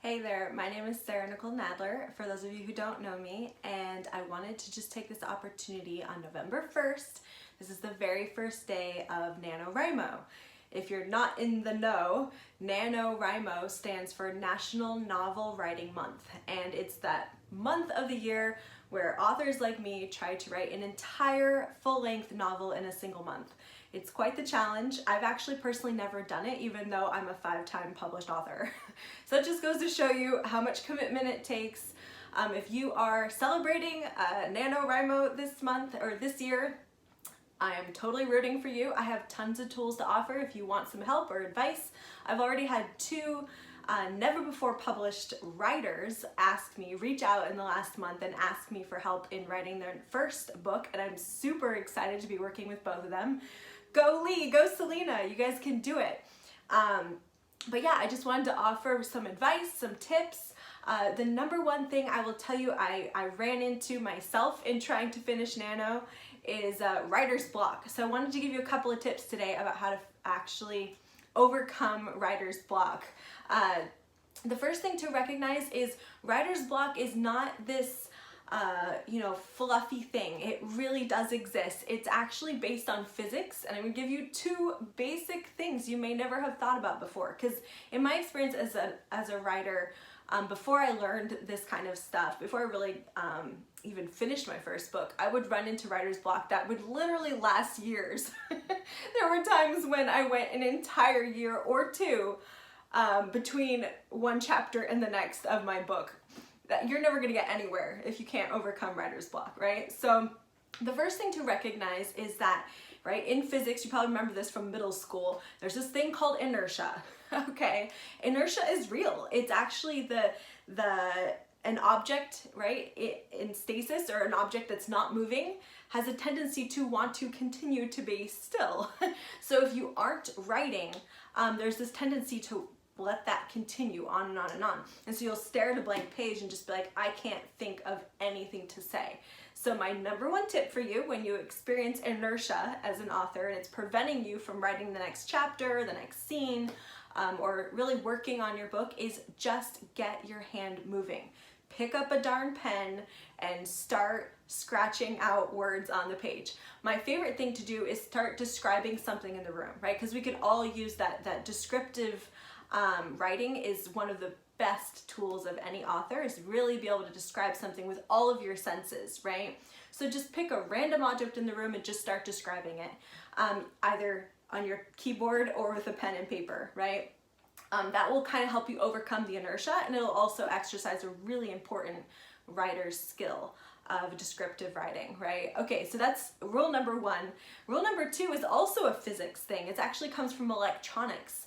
Hey there, my name is Sarah Nicole Nadler, for those of you who don't know me, and I wanted to just take this opportunity on November 1st. This is the very first day of NaNoWriMo. If you're not in the know, NaNoWriMo stands for National Novel Writing Month, and it's that month of the year where authors like me try to write an entire full-length novel in a single month. It's quite the challenge. I've actually personally never done it, even though I'm a 5-time published author. So it just goes to show you how much commitment it takes. If you are celebrating NaNoWriMo this month or this year, I am totally rooting for you. I have tons of tools to offer if you want some help or advice. I've already had two never before published writers reach out in the last month and ask me for help in writing their first book, and I'm super excited to be working with both of them. Go Lee, go Selena, you guys can do it. But yeah, I just wanted to offer some advice, some tips. The number one thing I will tell you I ran into myself in trying to finish Nano is writer's block. So I wanted to give you a couple of tips today about how to actually overcome writer's block. The first thing to recognize is writer's block is not this fluffy thing. It really does exist. It's actually based on physics, and I'm gonna give you two basic things you may never have thought about before. Because in my experience as a writer, before I learned this kind of stuff, before I really even finished my first book, I would run into writer's block that would literally last years. There were times when I went an entire year or two between one chapter and the next of my book. That you're never gonna get anywhere if you can't overcome writer's block, right? So the first thing to recognize is that, right, in physics, you probably remember this from middle school, there's this thing called inertia, okay? Inertia is real. It's actually an object, right, in stasis, or an object that's not moving, has a tendency to want to continue to be still. So if you aren't writing, there's this tendency to let that continue on and on and on. And so you'll stare at a blank page and just be like, I can't think of anything to say. So my number one tip for you when you experience inertia as an author and it's preventing you from writing the next chapter, the next scene, or really working on your book, is just get your hand moving. Pick up a darn pen and start scratching out words on the page. My favorite thing to do is start describing something in the room, right? Because we could all use that descriptive writing is one of the best tools of any author, is really be able to describe something with all of your senses, right? So just pick a random object in the room and just start describing it, either on your keyboard or with a pen and paper, right? That will kind of help you overcome the inertia, and it'll also exercise a really important writer's skill of descriptive writing, right? Okay, so that's rule number one. Rule number two is also a physics thing. It actually comes from electronics.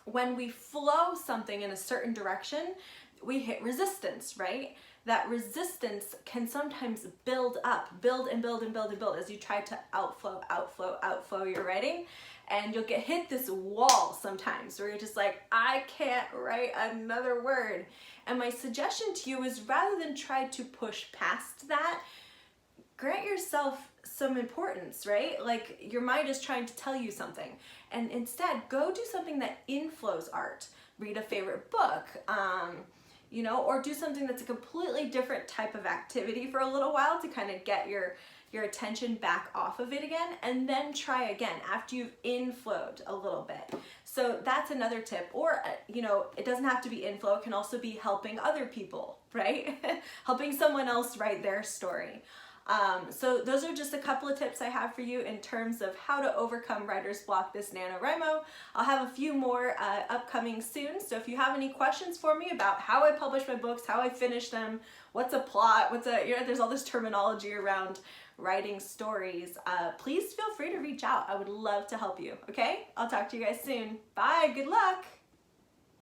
When we flow something in a certain direction, we hit resistance, right? That resistance can sometimes build up, build and build and build and build as you try to outflow your writing, and you'll get hit this wall sometimes where you're just like, I can't write another word. And my suggestion to you is, rather than try to push past that, grant yourself some importance, right? Like, your mind is trying to tell you something, and instead go do something that inflows art. Read a favorite book, or do something that's a completely different type of activity for a little while to kind of get your attention back off of it again, and then try again after you've inflowed a little bit. So that's another tip. Or, it doesn't have to be inflow, it can also be helping other people, right? Helping someone else write their story. So those are just a couple of tips I have for you in terms of how to overcome writer's block this NaNoWriMo. I'll have a few more upcoming soon, so if you have any questions for me about how I publish my books, how I finish them, what's a plot, there's all this terminology around writing stories, please feel free to reach out. I would love to help you, okay? I'll talk to you guys soon. Bye, good luck!